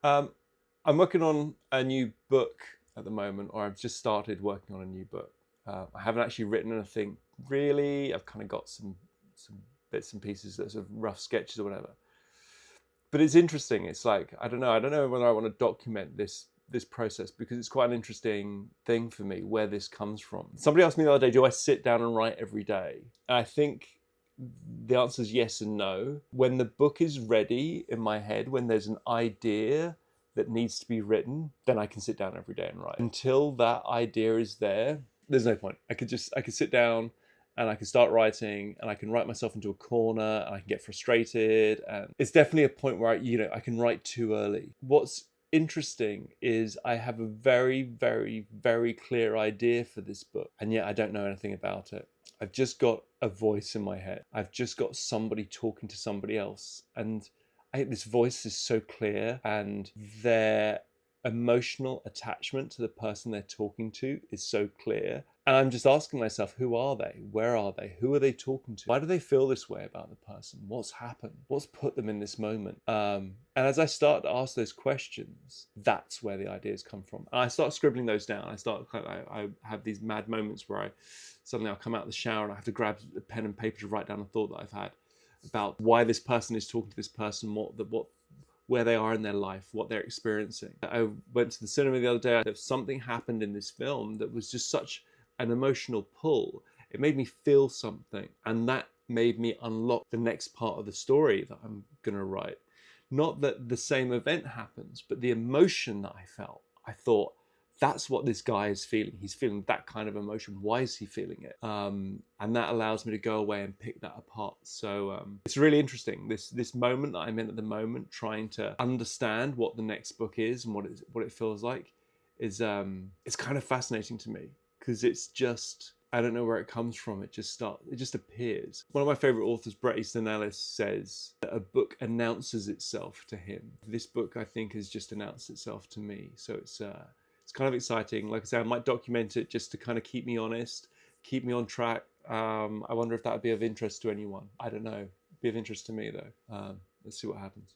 Um, I'm working on a new book at the moment, or I've just started working on a new book. I haven't actually written anything really. I've kind of got some bits and pieces, that sort of rough sketches or whatever. But it's interesting. It's like I don't know. I don't know whether I want to document this process because it's quite an interesting thing for me where this comes from. Somebody asked me the other day, do I sit down and write every day? And I think the answer is yes and no. When the book is ready in my head, when there's an idea that needs to be written, then I can sit down every day and write. Until that idea is there, there's no point. I could sit down and I can start writing and I can write myself into a corner and I can get frustrated. And it's definitely a point where I can write too early. What's interesting is I have a very, very, very clear idea for this book, and yet I don't know anything about it. I've just got a voice in my head. I've just got somebody talking to somebody else. And this voice is so clear, and their emotional attachment to the person they're talking to is so clear. And I'm just asking myself, who are they? Where are they? Who are they talking to? Why do they feel this way about the person? What's happened? What's put them in this moment? And as I start to ask those questions, that's where the ideas come from. And I start scribbling those down. I have these mad moments where suddenly I'll come out of the shower and I have to grab a pen and paper to write down a thought that I've had about why this person is talking to this person, where they are in their life, what they're experiencing. I went to the cinema the other day. If something happened in this film that was just such an emotional pull, it made me feel something, and that made me unlock the next part of the story that I'm going to write. Not that the same event happens, but the emotion that I felt. I thought, that's what this guy is feeling. He's feeling that kind of emotion. Why is he feeling it? And that allows me to go away and pick that apart. So it's really interesting. This moment that I'm in at the moment, trying to understand what the next book is and what it feels like, is it's kind of fascinating to me because it's just, I don't know where it comes from. It just appears. One of my favorite authors, Bret Easton Ellis, says that a book announces itself to him. This book, I think, has just announced itself to me. So it's kind of exciting. Like I said, I might document it just to kind of keep me honest, keep me on track. I wonder if that would be of interest to anyone. I don't know. It'd be of interest to me though. Let's see what happens.